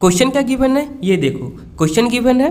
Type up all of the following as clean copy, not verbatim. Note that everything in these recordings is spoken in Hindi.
क्वेश्चन क्या गिवन है ये देखो। क्वेश्चन गिवन है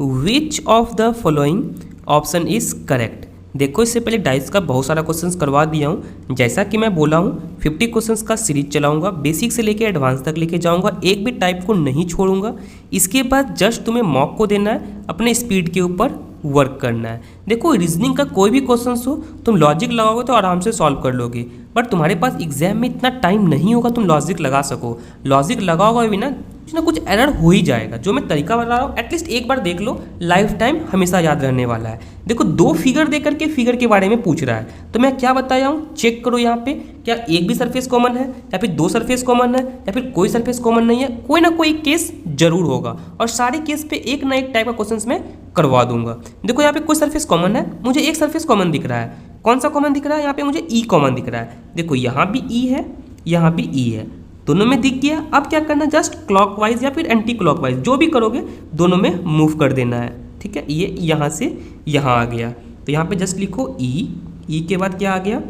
which of the following option is correct. देखो इससे पहले डाइस का बहुत सारा क्वेश्चंस करवा दिया हूँ। जैसा कि मैं बोला हूँ 50 क्वेश्चंस का सीरीज चलाऊंगा, बेसिक से लेके एडवांस तक लेके जाऊंगा, एक भी टाइप को नहीं छोड़ूंगा। इसके बाद जस्ट तुम्हें मॉक को देना है, अपने स्पीड के ऊपर वर्क करना है। देखो रीजनिंग का कोई भी क्वेश्चन हो तुम लॉजिक लगाओगे तो आराम से सॉल्व कर लोगे, बट तुम्हारे पास एग्जाम में इतना टाइम नहीं होगा तुम लॉजिक लगा सको। लॉजिक लगाओगे भी ना कुछ ना कुछ एरर हो ही जाएगा। जो मैं तरीका बता रहा हूँ एटलीस्ट एक बार देख लो, लाइफ टाइम हमेशा याद रहने वाला है। देखो दो फिगर दे करके फिगर के बारे में पूछ रहा है, तो मैं क्या बताया हूँ चेक करो यहाँ पे, क्या एक भी सरफेस कॉमन है या फिर दो सरफेस कॉमन है या फिर कोई सरफेस कॉमन नहीं है। कोई ना कोई केस जरूर होगा और सारे केस पे एक ना एक टाइप का क्वेश्चन मैं करवा दूंगा। देखो यहाँ पे कोई सरफेस कॉमन है, मुझे एक सरफेस कॉमन दिख रहा है। कौन सा कॉमन दिख रहा है? यहाँ पे मुझे ई कॉमन दिख रहा है। देखो यहाँ भी ई है, यहाँ भी ई है, दोनों में दिख गया। अब क्या करना, जस्ट क्लॉकवाइज या फिर एंटी क्लॉकवाइज जो भी करोगे दोनों में मूव कर देना है। ठीक है, ये यहाँ से यहाँ आ गया, तो यहाँ पे जस्ट लिखो ई के बाद क्या आ गया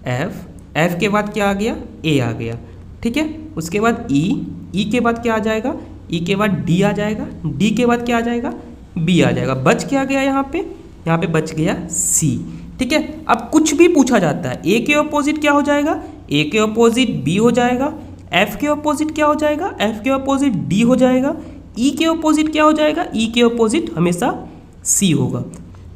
एफ के बाद क्या आ गया ए आ गया। ठीक है, उसके बाद ई के बाद क्या आ जाएगा, ई के बाद डी आ जाएगा, डी के बाद क्या आ जाएगा बी आ जाएगा। बच क्या गया यहाँ पे बच गया सी। ठीक है, अब कुछ भी पूछा जाता है, ए के ऑपोजिट क्या हो जाएगा, ए के ऑपोजिट बी हो जाएगा, एफ के ऑपोजिट क्या हो जाएगा, एफ के ऑपोजिट डी हो जाएगा, ई के ऑपोजिट क्या हो जाएगा, ई के ऑपोजिट हमेशा सी होगा।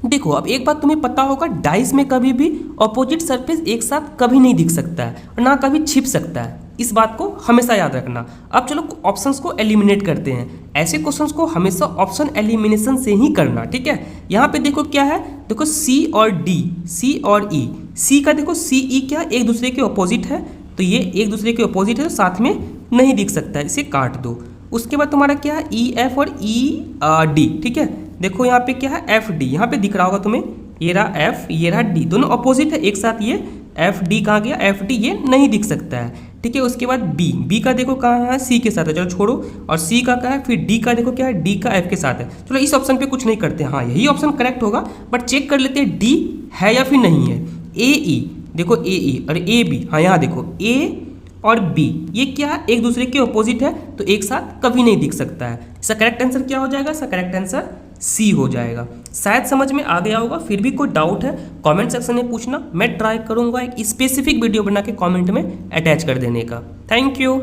देखो अब एक बात तुम्हें पता होगा, डाइस में कभी भी ऑपोजिट सरफेस एक साथ कभी नहीं दिख सकता है और ना कभी छिप सकता है। इस बात को हमेशा याद रखना। अब चलो ऑप्शंस को एलिमिनेट करते हैं। ऐसे क्वेश्चंस को हमेशा ऑप्शन एलिमिनेशन से ही करना। ठीक है, यहाँ पे देखो क्या है, देखो सी और डी, सी और ई। सी का देखो सी ई क्या एक दूसरे के ऑपोजिट है, तो ये एक दूसरे के ऑपोजिट है तो साथ में नहीं दिख सकता है, इसे काट दो। उसके बाद तुम्हारा क्या है ई एफ और ई डी। ठीक है, देखो यहाँ पे क्या है एफ डी, यहाँ पे दिख रहा होगा तुम्हें, ये रहा एफ ये रहा डी, दोनों ऑपोजिट है एक साथ। ये एफ डी कहाँ गया, एफ डी ये नहीं दिख सकता है। ठीक है, उसके बाद बी का देखो कहाँ है, सी के साथ है, चलो छोड़ो। और सी का क्या है, फिर डी का देखो क्या है, डी का एफ के साथ है। चलो इस ऑप्शन पे कुछ नहीं करते, हाँ यही ऑप्शन करेक्ट होगा, बट चेक कर लेते हैं डी है या फिर नहीं है। ए ई देखो ए ई और ए बी, हाँ यहाँ देखो ए और बी ये क्या एक दूसरे के ऑपोजिट है तो एक साथ कभी नहीं दिख सकता है। इसका करेक्ट आंसर क्या हो जाएगा, इसका करेक्ट आंसर सी हो जाएगा। शायद समझ में आ गया होगा, फिर भी कोई डाउट है कमेंट सेक्शन में पूछना, मैं ट्राई करूंगा एक स्पेसिफिक वीडियो बना के कमेंट में अटैच कर देने का। Thank you.